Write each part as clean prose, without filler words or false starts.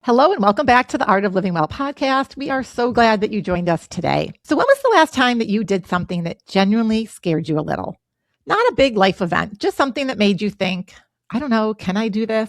Hello and welcome back to the Art of Living Well podcast. We are so glad that you joined us today. So when was the last time that you did something that genuinely scared you a little? Not a big life event, just something that made you think, I don't know, can I do this?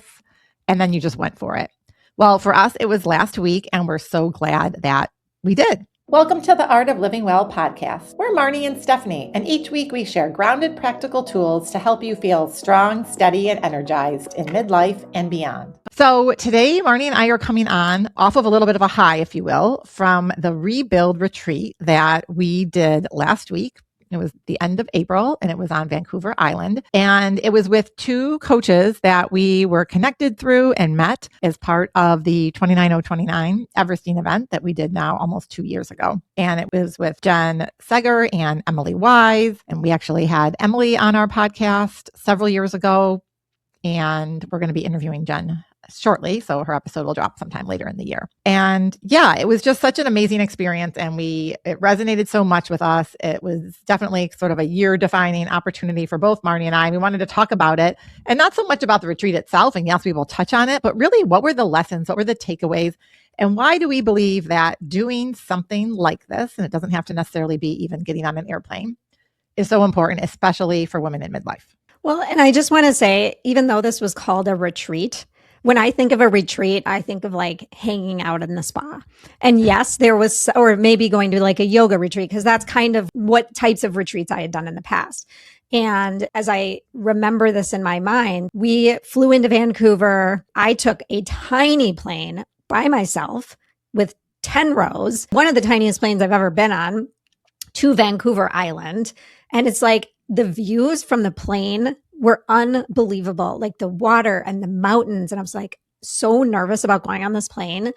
And then you just went for it. Well, for us, it was last week, and we're so glad that we did. Welcome to the Art of Living Well podcast. We're Marnie and Stephanie, and each week we share grounded, practical tools to help you feel strong, steady, and energized in midlife and beyond. So today, Marnie and I are coming on off of a little bit of a high, if you will, from the Rebuild retreat that we did last week. It was the end of April, and it was on Vancouver Island. And it was with two coaches that we were connected through and met as part of the 29029 Everesting event that we did now almost 2 years ago. And it was with Jen Seger and Emily Wise. And we actually had Emily on our podcast several years ago. And we're going to be interviewing Jen shortly. So her episode will drop sometime later in the year. And yeah, it was just such an amazing experience. And it resonated so much with us. It was definitely sort of a year defining opportunity for both Marnie and I. We wanted to talk about it, and not so much about the retreat itself. And yes, we will touch on it, but really what were the lessons? What were the takeaways? And why do we believe that doing something like this, and it doesn't have to necessarily be even getting on an airplane, is so important, especially for women in midlife? Well, and I just want to say, even though this was called a retreat, when I think of a retreat, I think of like hanging out in the spa. And yes, there was, or maybe going to like a yoga retreat, because that's kind of what types of retreats I had done in the past. And as I remember this in my mind, we flew into Vancouver. I took a tiny plane by myself with 10 rows, one of the tiniest planes I've ever been on, to Vancouver Island. And it's like the views from the plane were unbelievable, like the water and the mountains. And I was like so nervous about going on this plane.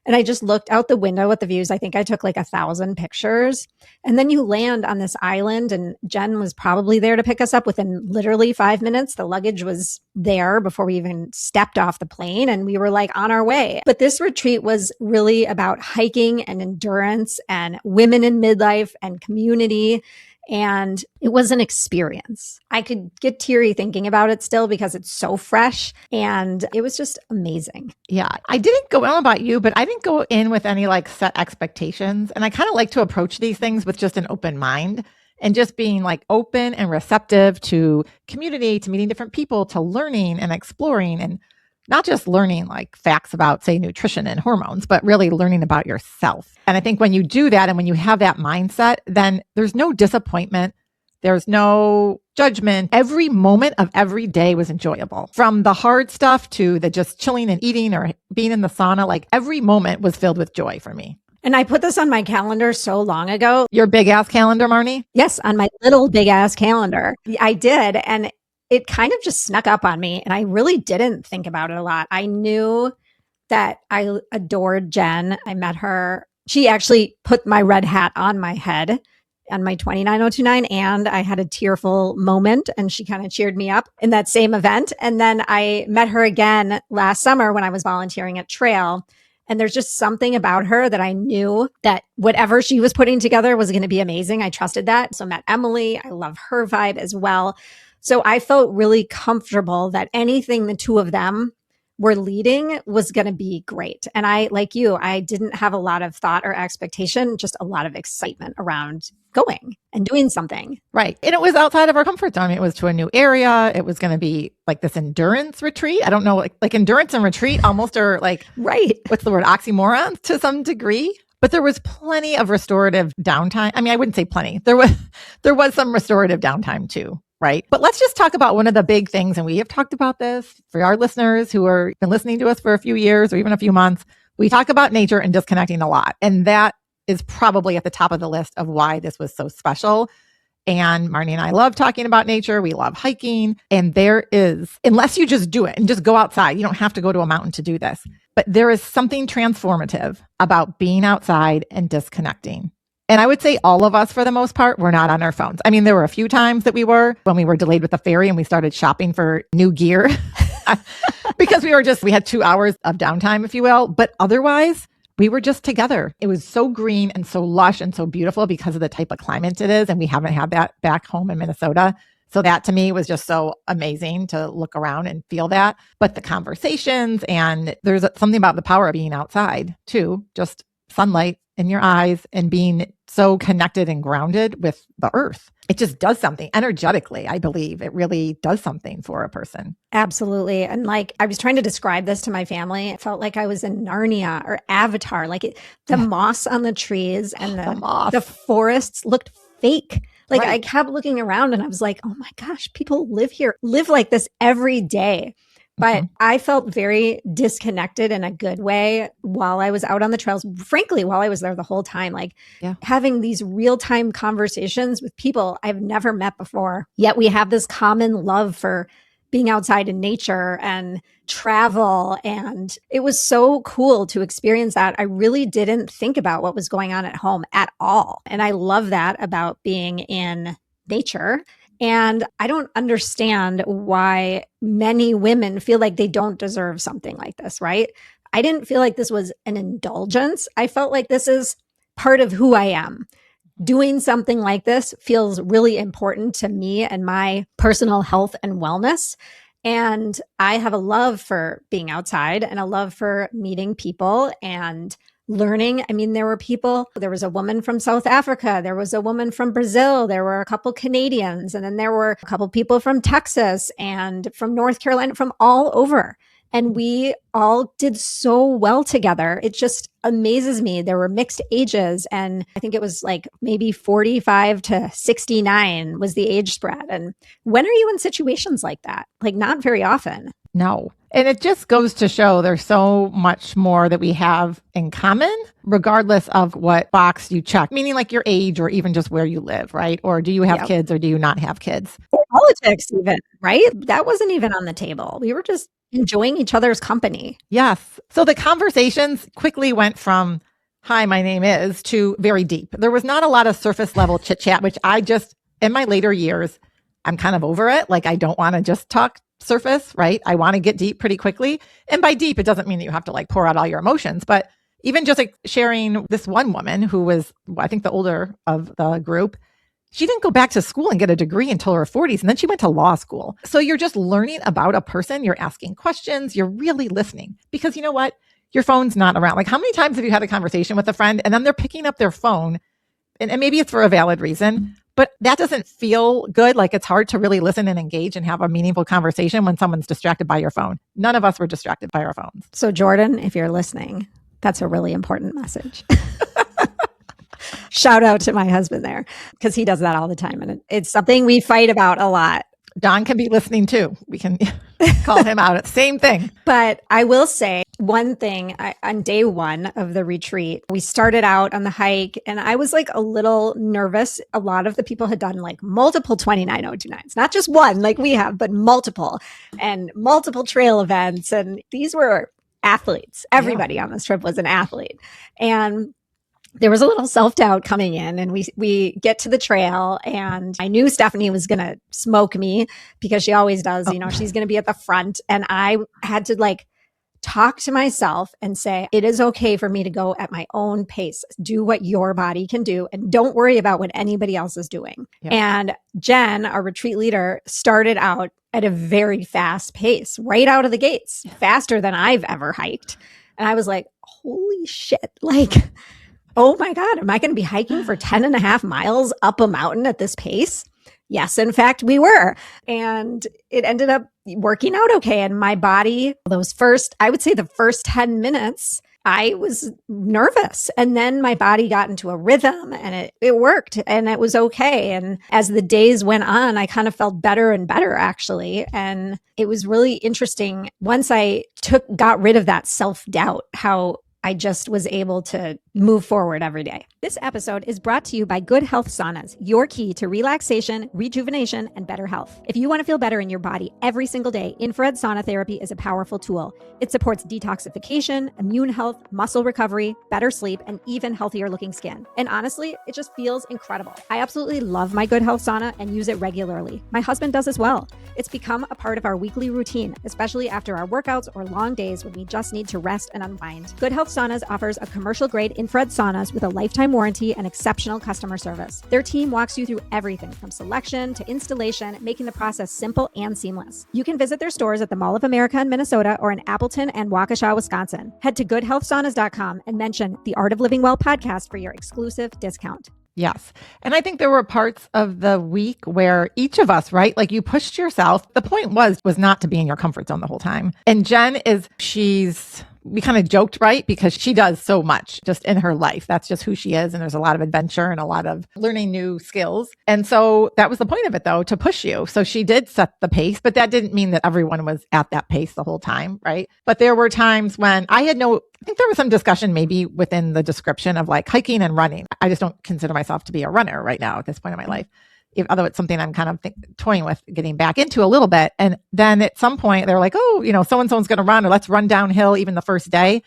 And I just looked out the window at the views. I think I took like 1,000 pictures. And then you land on this island, and Jen was probably there to pick us up within literally 5 minutes. The luggage was there before we even stepped off the plane, and we were like on our way. But this retreat was really about hiking and endurance and women in midlife and community. And it was an experience. I could get teary thinking about it still because it's so fresh, and it was just amazing. Yeah. I didn't go on about you, but I didn't go in with any like set expectations. And I kind of like to approach these things with just an open mind and just being like open and receptive to community, to meeting different people, to learning and exploring, and not just learning like facts about, say, nutrition and hormones, but really learning about yourself. And I think when you do that and when you have that mindset, then there's no disappointment. There's no judgment. Every moment of every day was enjoyable, from the hard stuff to the just chilling and eating or being in the sauna. Like every moment was filled with joy for me. And I put this on my calendar so long ago. Your big ass calendar, Marnie? Yes, on my little big ass calendar. I did. And it kind of just snuck up on me, and I really didn't think about it a lot. I knew that I adored Jen. I met her. She actually put my red hat on my head on my 29029, and I had a tearful moment, and she kind of cheered me up in that same event. And then I met her again last summer when I was volunteering at Trail. And there's just something about her that I knew that whatever she was putting together was going to be amazing. I trusted that. So I met Emily. I love her vibe as well. So I felt really comfortable that anything the two of them were leading was going to be great. And I, like you, I didn't have a lot of thought or expectation, just a lot of excitement around going and doing something. Right. And it was outside of our comfort zone. It was to a new area. It was going to be like this endurance retreat. I don't know, like endurance and retreat almost are like, right. What's the word? Oxymorons to some degree. But there was plenty of restorative downtime. I mean, I wouldn't say plenty. There was some restorative downtime too. Right. But let's just talk about one of the big things. And we have talked about this for our listeners who are been listening to us for a few years or even a few months. We talk about nature and disconnecting a lot. And that is probably at the top of the list of why this was so special. And Marnie and I love talking about nature. We love hiking. And there is, unless you just do it and just go outside, you don't have to go to a mountain to do this. But there is something transformative about being outside and disconnecting. And I would say all of us, for the most part, were not on our phones. I mean, there were a few times that we were when we were delayed with the ferry and we started shopping for new gear because we had 2 hours of downtime, if you will. But otherwise, we were just together. It was so green and so lush and so beautiful because of the type of climate it is. And we haven't had that back home in Minnesota. So that to me was just so amazing to look around and feel that. But the conversations, and there's something about the power of being outside too, just sunlight in your eyes and being so connected and grounded with the earth. It just does something energetically. I believe it really does something for a person. Absolutely. And like, I was trying to describe this to my family. It felt like I was in Narnia or Avatar, the moss on the trees and the forests looked fake. Like I kept looking around and I was like, oh my gosh, people live here, live like this every day. But I felt very disconnected in a good way while I was out on the trails. Frankly, while I was there the whole time, having these real-time conversations with people I've never met before. Yet we have this common love for being outside in nature and travel. And it was so cool to experience that. I really didn't think about what was going on at home at all. And I love that about being in nature. And I don't understand why many women feel like they don't deserve something like this, right? I didn't feel like this was an indulgence. I felt like this is part of who I am. Doing something like this feels really important to me and my personal health and wellness. And I have a love for being outside and a love for meeting people and learning. I mean, there was a woman from South Africa, there was a woman from Brazil, there were a couple Canadians, and then there were a couple people from Texas and from North Carolina, from all over. And we all did so well together. It just amazes me. There were mixed ages. And I think it was like maybe 45 to 69 was the age spread. And when are you in situations like that? Like not very often. No. And it just goes to show there's so much more that we have in common, regardless of what box you check, meaning like your age or even just where you live, right? Or do you have kids or do you not have kids? Or politics even, right? That wasn't even on the table. We were just enjoying each other's company. Yes. So the conversations quickly went from, hi, my name is, to very deep. There was not a lot of surface level chit chat, which I just, in my later years, I'm kind of over it. Like I don't want to just talk surface, right? I want to get deep pretty quickly. And by deep, it doesn't mean that you have to like pour out all your emotions, but even just like sharing this one woman who was, I think the older of the group, she didn't go back to school and get a degree until her 40s. And then she went to law school. So you're just learning about a person. You're asking questions. You're really listening because you know what? Your phone's not around. Like how many times have you had a conversation with a friend and then they're picking up their phone and maybe it's for a valid reason, but that doesn't feel good. Like it's hard to really listen and engage and have a meaningful conversation when someone's distracted by your phone. None of us were distracted by our phones. So Jordan, if you're listening, that's a really important message. Shout out to my husband there because he does that all the time. And it's something we fight about a lot. Don can be listening too. We can call him out. Same thing. But I will say one thing on day one of the retreat, we started out on the hike and I was like a little nervous. A lot of the people had done like multiple 29029s, not just one like we have, but multiple and multiple trail events. And these were athletes. Everybody on this trip was an athlete. And there was a little self-doubt coming in and we get to the trail and I knew Stephanie was going to smoke me because she always does, you know, she's going to be at the front. And I had to like talk to myself and say, it is okay for me to go at my own pace. Do what your body can do and don't worry about what anybody else is doing. Yeah. And Jen, our retreat leader, started out at a very fast pace right out of the gates, faster than I've ever hiked. And I was like, holy shit, like, oh my God, am I going to be hiking for 10 and a half miles up a mountain at this pace? Yes, in fact, we were. And it ended up working out okay. And my body, I would say the first 10 minutes, I was nervous. And then my body got into a rhythm and it worked and it was okay. And as the days went on, I kind of felt better and better actually. And it was really interesting once I got rid of that self-doubt, how I just was able to move forward every day. This episode is brought to you by Good Health Saunas, your key to relaxation, rejuvenation, and better health. If you want to feel better in your body every single day, infrared sauna therapy is a powerful tool. It supports detoxification, immune health, muscle recovery, better sleep, and even healthier looking skin. And honestly, it just feels incredible. I absolutely love my Good Health Sauna and use it regularly. My husband does as well. It's become a part of our weekly routine, especially after our workouts or long days when we just need to rest and unwind. Good Health Saunas offers a commercial-grade infrared saunas with a lifetime warranty and exceptional customer service. Their team walks you through everything from selection to installation, making the process simple and seamless. You can visit their stores at the Mall of America in Minnesota or in Appleton and Waukesha, Wisconsin. Head to goodhealthsaunas.com and mention the Art of Living Well podcast for your exclusive discount. Yes. And I think there were parts of the week where each of us, right? Like you pushed yourself. The point was not to be in your comfort zone the whole time. And Jen we kind of joked, right? Because she does so much just in her life. That's just who she is. And there's a lot of adventure and a lot of learning new skills. And so that was the point of it though, to push you. So she did set the pace, but that didn't mean that everyone was at that pace the whole time, right? But there were times when I think there was some discussion maybe within the description of like hiking and running. I just don't consider myself to be a runner right now at this point in my life. Although it's something I'm kind of toying with getting back into a little bit. And then at some point they're like, oh, so-and-so's going to run, or let's run downhill even the first day.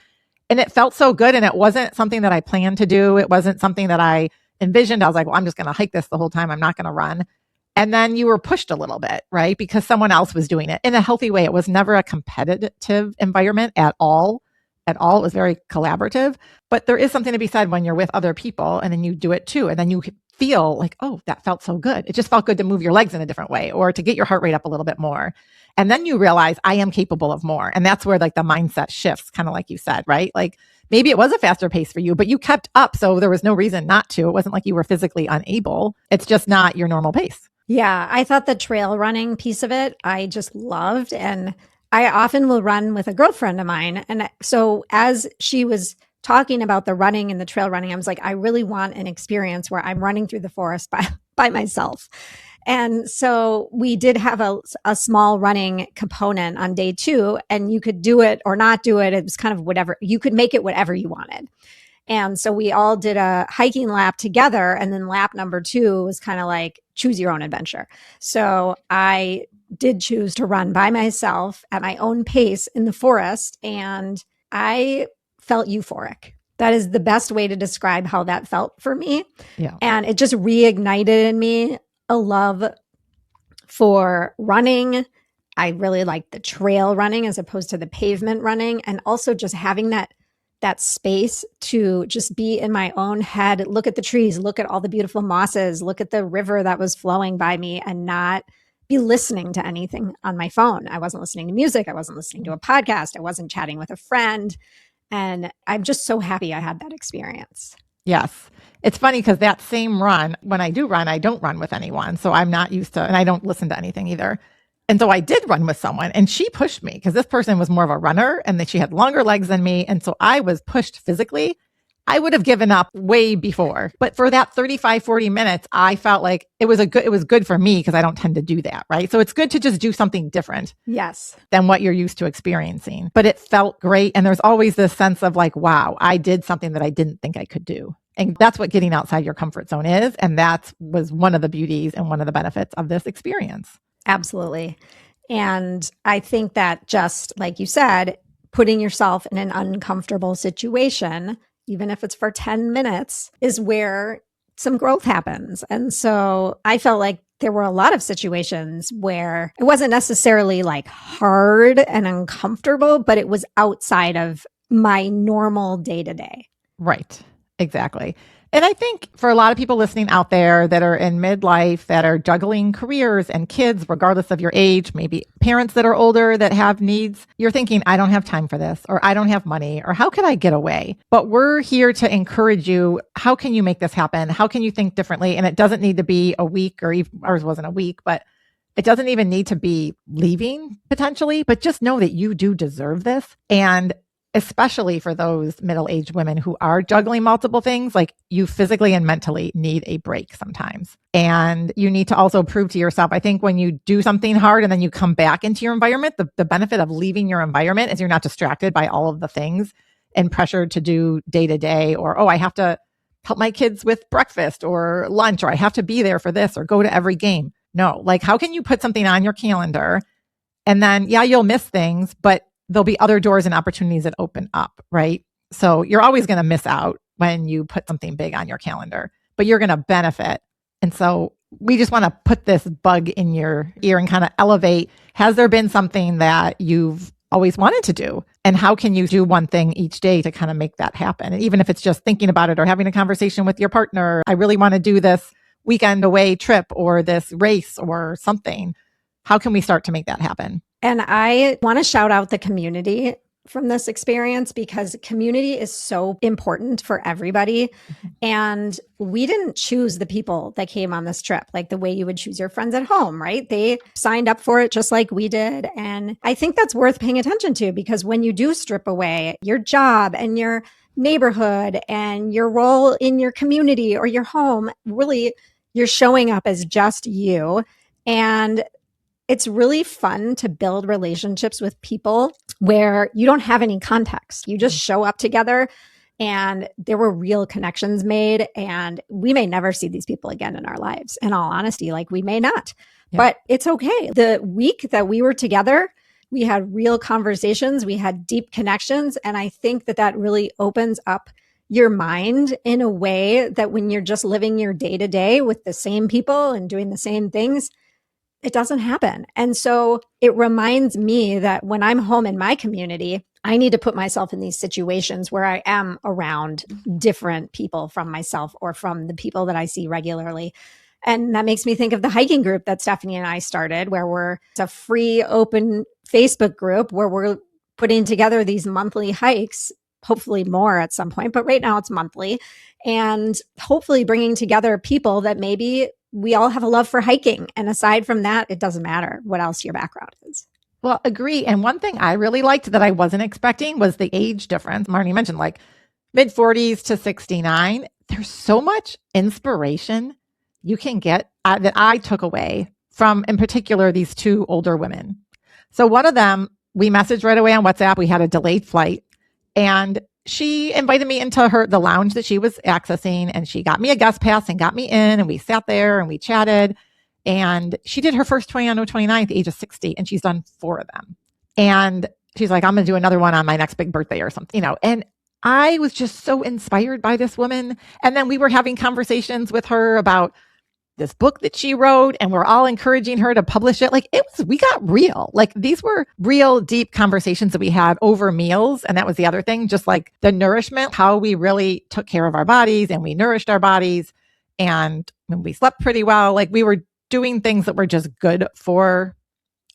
And it felt so good. And it wasn't something that I planned to do. It wasn't something that I envisioned. I was like, well, I'm just going to hike this the whole time. I'm not going to run. And then you were pushed a little bit, right? Because someone else was doing it in a healthy way. It was never a competitive environment at all. It was very collaborative. But there is something to be said when you're with other people and then you do it too. And then you feel like, oh, that felt so good. It just felt good to move your legs in a different way or to get your heart rate up a little bit more. And then you realize I am capable of more. And that's where like the mindset shifts, kind of like you said, right? Like maybe it was a faster pace for you, but you kept up. So there was no reason not to. It wasn't like you were physically unable. It's just not your normal pace. Yeah, I thought the trail running piece of it, I just loved. And I often will run with a girlfriend of mine. And so as she was talking about the running and the trail running, I was like, I really want an experience where I'm running through the forest by myself. And so we did have a small running component on day 2, and you could do it or not do it. It was kind of whatever. You could make it whatever you wanted. And so we all did a hiking lap together. And then lap number 2 was kind of like choose your own adventure. So I did choose to run by myself at my own pace in the forest. And I felt euphoric. That is the best way to describe how that felt for me. Yeah. And it just reignited in me a love for running. I really like the trail running as opposed to the pavement running. And also just having that space to just be in my own head, look at the trees, look at all the beautiful mosses, look at the river that was flowing by me and not be listening to anything on my phone. I wasn't listening to music. I wasn't listening to a podcast. I wasn't chatting with a friend. And I'm just so happy I had that experience. Yes. It's funny because that same run, when I do run, I don't run with anyone. So I'm not used to, and I don't listen to anything either. And so I did run with someone and she pushed me because this person was more of a runner and that she had longer legs than me. And so I was pushed physically. I would have given up way before. But for that 35, 40 minutes, I felt like it was good for me because I don't tend to do that, right? So it's good to just do something different. Yes. Than what you're used to experiencing. But it felt great. And there's always this sense of like, wow, I did something that I didn't think I could do. And that's what getting outside your comfort zone is. And that was one of the beauties and one of the benefits of this experience. Absolutely. And I think that just like you said, putting yourself in an uncomfortable situation, even if it's for 10 minutes, is where some growth happens. And so I felt like there were a lot of situations where it wasn't necessarily like hard and uncomfortable, but it was outside of my normal day to day. Right. Exactly. And I think for a lot of people listening out there that are in midlife, that are juggling careers and kids, regardless of your age, maybe parents that are older that have needs, you're thinking, I don't have time for this, or I don't have money, or how could I get away? But we're here to encourage you. How can you make this happen? How can you think differently? And it doesn't need to be a week, or even ours wasn't a week, but it doesn't even need to be leaving potentially, but just know that you do deserve this. And especially for those middle-aged women who are juggling multiple things, like you physically and mentally need a break sometimes. And you need to also prove to yourself, I think when you do something hard and then you come back into your environment, the benefit of leaving your environment is you're not distracted by all of the things and pressured to do day to day, or, oh, I have to help my kids with breakfast or lunch, or I have to be there for this or go to every game. No, like how can you put something on your calendar and then, yeah, you'll miss things, but there'll be other doors and opportunities that open up, right? So you're always going to miss out when you put something big on your calendar, but you're going to benefit. And so we just want to put this bug in your ear and kind of elevate. Has there been something that you've always wanted to do And how can you do one thing each day to kind of make that happen? And even if it's just thinking about it or having a conversation with your partner, I really want to do this weekend away trip or this race or something. How can we start to make that happen? And I want to shout out the community from this experience, because community is so important for everybody. And we didn't choose the people that came on this trip like the way you would choose your friends at home, right? They signed up for it just like we did. And I think that's worth paying attention to, because when you do strip away your job and your neighborhood and your role in your community or your home, really, you're showing up as just you. And it's really fun to build relationships with people where you don't have any context. You just show up together and there were real connections made, and we may never see these people again in our lives. In all honesty, like we may not, but it's okay. The week that we were together, we had real conversations, we had deep connections. And I think that that really opens up your mind in a way that when you're just living your day to day with the same people and doing the same things, it doesn't happen. And so it reminds me that when I'm home in my community, I need to put myself in these situations where I am around different people from myself or from the people that I see regularly. And that makes me think of the hiking group that Stephanie and I started, where it's a free, open Facebook group where we're putting together these monthly hikes, hopefully more at some point, but right now it's monthly, and hopefully bringing together people that maybe we all have a love for hiking. And aside from that, it doesn't matter what else your background is. Well, agree. And one thing I really liked that I wasn't expecting was the age difference. Marnie mentioned like mid 40s to 69. There's so much inspiration you can get that I took away from, in particular, these two older women. So one of them, we messaged right away on WhatsApp. We had a delayed flight, and she invited me into the lounge that she was accessing, and she got me a guest pass and got me in, and we sat there and we chatted. And she did her first 29 at the age of 60, and she's done 4 of them. And she's like, I'm going to do another one on my next big birthday or something, And I was just so inspired by this woman. And then we were having conversations with her about this book that she wrote, and we're all encouraging her to publish it. Like we got real. Like these were real deep conversations that we had over meals. And that was the other thing, just like the nourishment, how we really took care of our bodies and we nourished our bodies. And when we slept pretty well, like we were doing things that were just good for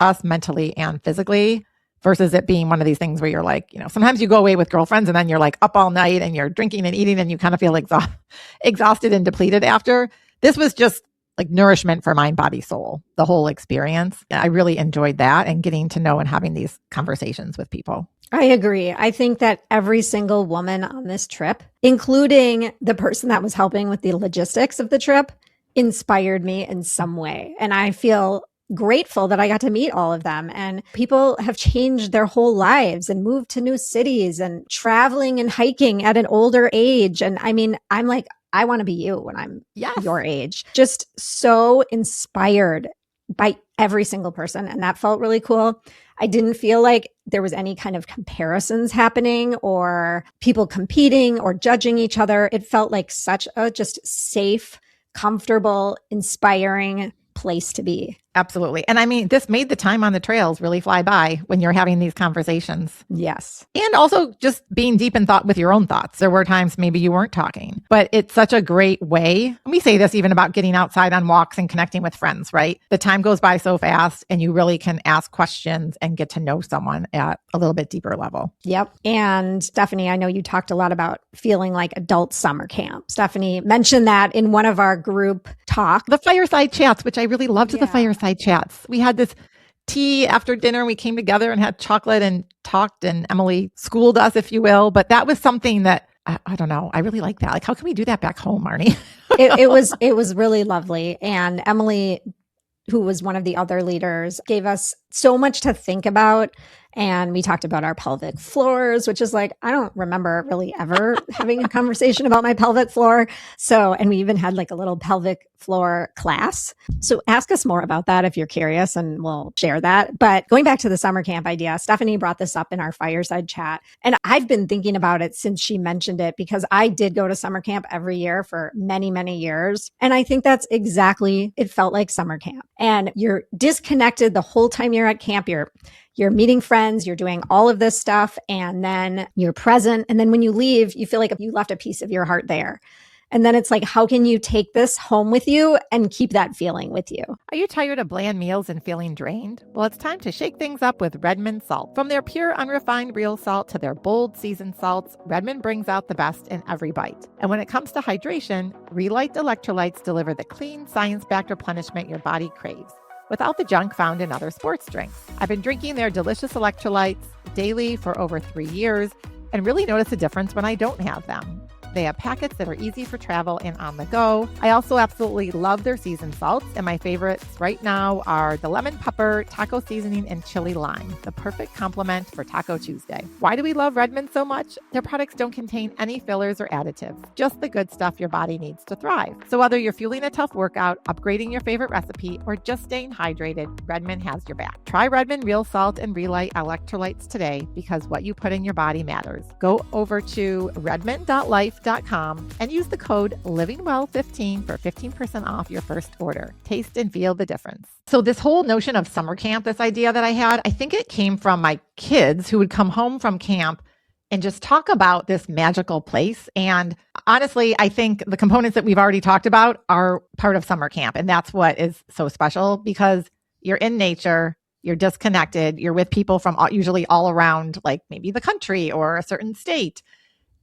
us mentally and physically, versus it being one of these things where you're like, sometimes you go away with girlfriends and then you're like up all night and you're drinking and eating and you kind of feel exhausted and depleted after. This was just like nourishment for mind, body, soul, the whole experience. I really enjoyed that, and getting to know and having these conversations with people. I agree. I think that every single woman on this trip, including the person that was helping with the logistics of the trip, inspired me in some way. And I feel grateful that I got to meet all of them. And people have changed their whole lives and moved to new cities and traveling and hiking at an older age. And I mean, I'm like, I want to be you when I'm your age. Just so inspired by every single person. And that felt really cool. I didn't feel like there was any kind of comparisons happening or people competing or judging each other. It felt like such a just safe, comfortable, inspiring place to be. Absolutely. And I mean, this made the time on the trails really fly by when you're having these conversations. Yes. And also just being deep in thought with your own thoughts. There were times maybe you weren't talking, but it's such a great way. And we say this even about getting outside on walks and connecting with friends, right? The time goes by so fast, and you really can ask questions and get to know someone at a little bit deeper level. Yep. And Stephanie, I know you talked a lot about feeling like adult summer camp. Stephanie mentioned that in one of our group talks. The fireside chats, which I really loved. The fireside chats. We had this tea after dinner. We came together and had chocolate and talked, and Emily schooled us, if you will. But that was something that I don't know. I really like that. Like, how can we do that back home, Marnie? it was really lovely. And Emily, who was one of the other leaders, gave us so much to think about. And we talked about our pelvic floors, which is like, I don't remember really ever having a conversation about my pelvic floor. So, and we even had like a little pelvic floor class. So ask us more about that if you're curious, and we'll share that. But going back to the summer camp idea, Stephanie brought this up in our fireside chat. And I've been thinking about it since she mentioned it, because I did go to summer camp every year for many, many years. And I think that's exactly, it felt like summer camp. And you're disconnected the whole time you're at camp. you're meeting friends, you're doing all of this stuff, and then you're present. And then when you leave, you feel like you left a piece of your heart there. And then it's like, how can you take this home with you and keep that feeling with you? Are you tired of bland meals and feeling drained? Well, it's time to shake things up with Redmond salt. From their pure, unrefined real salt to their bold seasoned salts, Redmond brings out the best in every bite. And when it comes to hydration, Relight electrolytes deliver the clean, science-backed replenishment your body craves, without the junk found in other sports drinks. I've been drinking their delicious electrolytes daily for over 3 years and really notice a difference when I don't have them. They have packets that are easy for travel and on the go. I also absolutely love their seasoned salts, and my favorites right now are the lemon pepper, taco seasoning, and chili lime, the perfect complement for Taco Tuesday. Why do we love Redmond so much? Their products don't contain any fillers or additives, just the good stuff your body needs to thrive. So whether you're fueling a tough workout, upgrading your favorite recipe, or just staying hydrated, Redmond has your back. Try Redmond Real Salt and Relight electrolytes today, because what you put in your body matters. Go over to redmond.life.com and use the code LivingWell15 for 15% off your first order. Taste and feel the difference. So this whole notion of summer camp, this idea that I had, I think it came from my kids who would come home from camp and just talk about this magical place. And honestly, I think the components that we've already talked about are part of summer camp. And that's what is so special, because you're in nature, you're disconnected, you're with people from usually all around, like maybe the country or a certain state.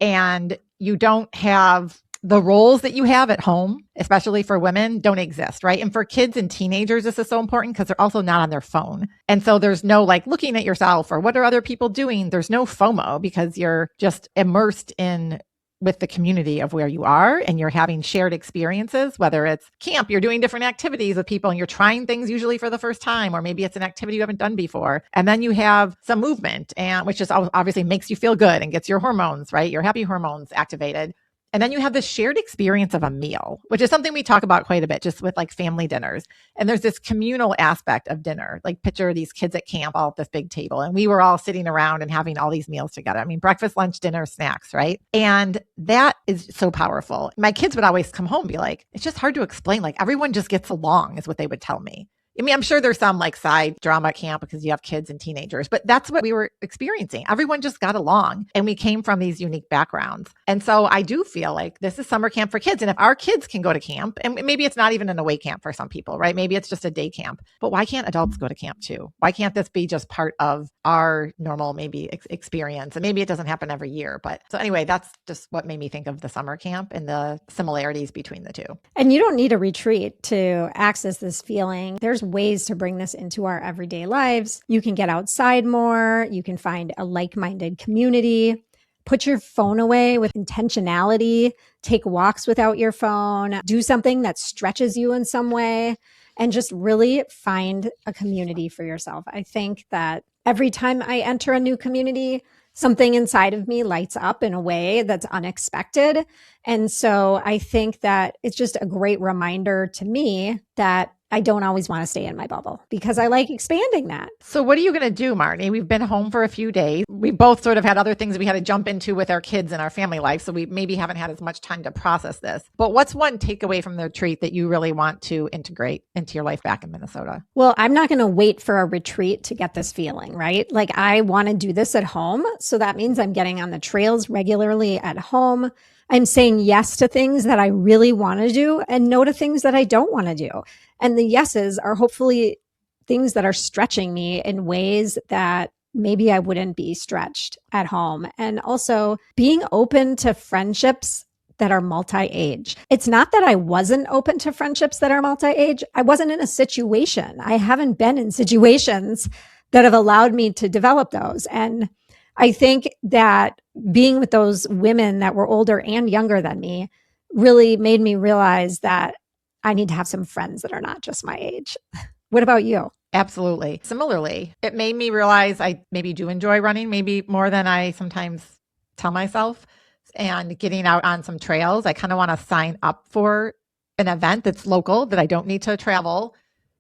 And you don't have the roles that you have at home, especially for women, don't exist, right? And for kids and teenagers, this is so important because they're also not on their phone. And so there's no like looking at yourself or what are other people doing? There's no FOMO because you're just immersed in with the community of where you are, and you're having shared experiences, whether it's camp, you're doing different activities with people and you're trying things usually for the first time, or maybe it's an activity you haven't done before. And then you have some movement, and which just obviously makes you feel good and gets your hormones, right? Your happy hormones activated. And then you have this shared experience of a meal, which is something we talk about quite a bit just with like family dinners. And there's this communal aspect of dinner, like picture these kids at camp all at this big table. And we were all sitting around and having all these meals together. I mean, breakfast, lunch, dinner, snacks, right? And that is so powerful. My kids would always come home and be like, it's just hard to explain. Like everyone just gets along is what they would tell me. I mean, I'm sure there's some like side drama at camp because you have kids and teenagers, but that's what we were experiencing. Everyone just got along, and we came from these unique backgrounds. And so I do feel like this is summer camp for kids. And if our kids can go to camp, and maybe it's not even an away camp for some people, right? Maybe it's just a day camp, but why can't adults go to camp too? Why can't this be just part of our normal maybe experience? And maybe it doesn't happen every year, but so anyway, that's just what made me think of the summer camp and the similarities between the two. And you don't need a retreat to access this feeling. There's ways to bring this into our everyday lives. You can get outside more. You can find a like-minded community. Put your phone away with intentionality. Take walks without your phone. Do something that stretches you in some way, and just really find a community for yourself. I think that every time I enter a new community, something inside of me lights up in a way that's unexpected. And so I think that it's just a great reminder to me that I don't always want to stay in my bubble, because I like expanding that. So what are you going to do, Marnie? We've been home for a few days. We both sort of had other things we had to jump into with our kids and our family life. So we maybe haven't had as much time to process this. But what's one takeaway from the retreat that you really want to integrate into your life back in Minnesota? Well, I'm not going to wait for a retreat to get this feeling, right? Like I want to do this at home. So that means I'm getting on the trails regularly at home. I'm saying yes to things that I really want to do and no to things that I don't want to do. And the yeses are hopefully things that are stretching me in ways that maybe I wouldn't be stretched at home. And also being open to friendships that are multi-age. It's not that I wasn't open to friendships that are multi-age. I wasn't in a situation. I haven't been in situations that have allowed me to develop those. And I think that being with those women that were older and younger than me really made me realize that I need to have some friends that are not just my age. What about you? Absolutely. Similarly, it made me realize I maybe do enjoy running, maybe more than I sometimes tell myself, and getting out on some trails. I kind of want to sign up for an event that's local, that I don't need to travel.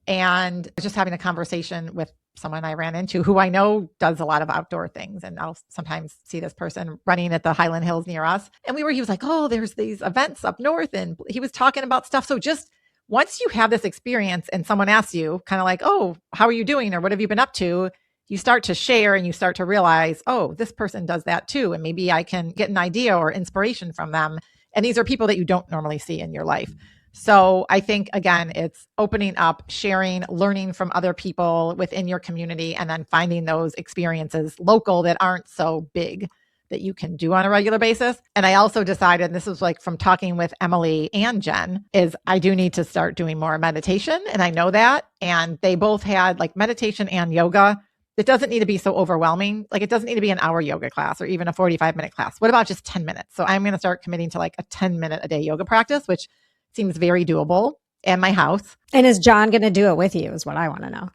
And just having a conversation with someone I ran into who I know does a lot of outdoor things. And I'll sometimes see this person running at the Highland Hills near us. And he was like, oh, there's these events up north. And he was talking about stuff. So just once you have this experience and someone asks you kind of like, oh, how are you doing? Or what have you been up to? you start to share and you start to realize, oh, this person does that too. And maybe I can get an idea or inspiration from them. And these are people that you don't normally see in your life. So I think, again, it's opening up, sharing, learning from other people within your community, and then finding those experiences local that aren't so big that you can do on a regular basis. And I also decided, and this was like from talking with Emily and Jen, is I do need to start doing more meditation. And I know that. And they both had like meditation and yoga. It doesn't need to be so overwhelming. Like it doesn't need to be an hour yoga class or even a 45-minute class. What about just 10 minutes? So I'm going to start committing to like a 10-minute a day yoga practice, which seems very doable in my house. And is John going to do it with you is what I want to know.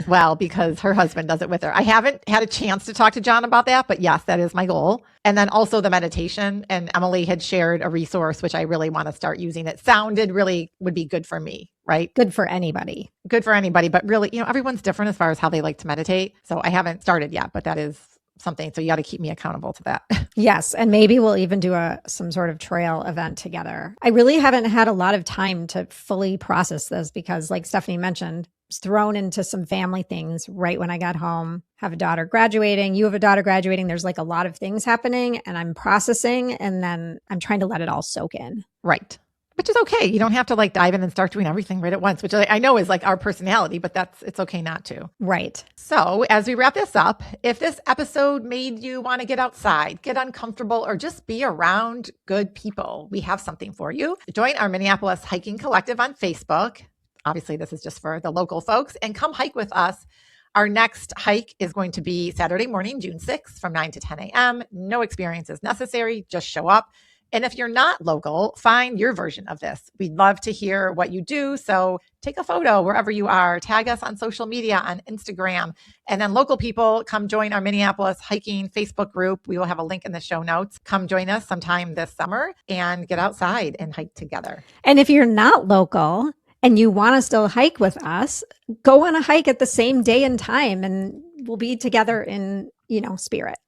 Well, because her husband does it with her. I haven't had a chance to talk to John about that, but yes, that is my goal. And then also the meditation. And Emily had shared a resource, which I really want to start using. It sounded really would be good for me, right? Good for anybody. Good for anybody. But really, everyone's different as far as how they like to meditate. So I haven't started yet, but that is something. So you got to keep me accountable to that. Yes. And maybe we'll even do some sort of trail event together. I really haven't had a lot of time to fully process this because like Stephanie mentioned, I was thrown into some family things right when I got home. Have a daughter graduating. You have a daughter graduating. There's like a lot of things happening and I'm processing and then I'm trying to let it all soak in. Right. Which is okay. You don't have to like dive in and start doing everything right at once, which I know is like our personality, but it's okay not to. Right. So as we wrap this up, if this episode made you want to get outside, get uncomfortable, or just be around good people, we have something for you. Join our Minneapolis Hiking Collective on Facebook. Obviously, this is just for the local folks, and come hike with us. Our next hike is going to be Saturday morning, June 6th from 9 to 10 a.m. No experience is necessary. Just show up. And if you're not local, find your version of this. We'd love to hear what you do. So take a photo wherever you are, tag us on social media, on Instagram. And then local people, come join our Minneapolis hiking Facebook group. We will have a link in the show notes. Come join us sometime this summer and get outside and hike together. And if you're not local and you want to still hike with us, go on a hike at the same day and time and we'll be together in, spirit.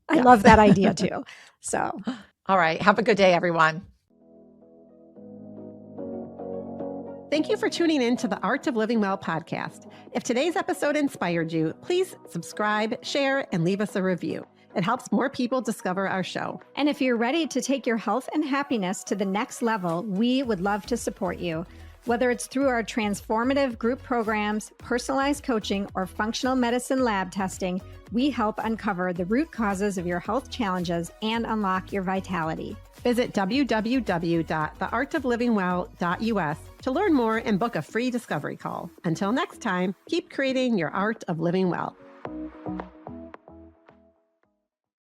I love that idea too. So... All right. Have a good day, everyone. Thank you for tuning in to the Art of Living Well podcast. If today's episode inspired you, please subscribe, share, and leave us a review. It helps more people discover our show. And if you're ready to take your health and happiness to the next level, we would love to support you. Whether it's through our transformative group programs, personalized coaching, or functional medicine lab testing, we help uncover the root causes of your health challenges and unlock your vitality. Visit www.theartoflivingwell.us to learn more and book a free discovery call. Until next time, keep creating your art of living well.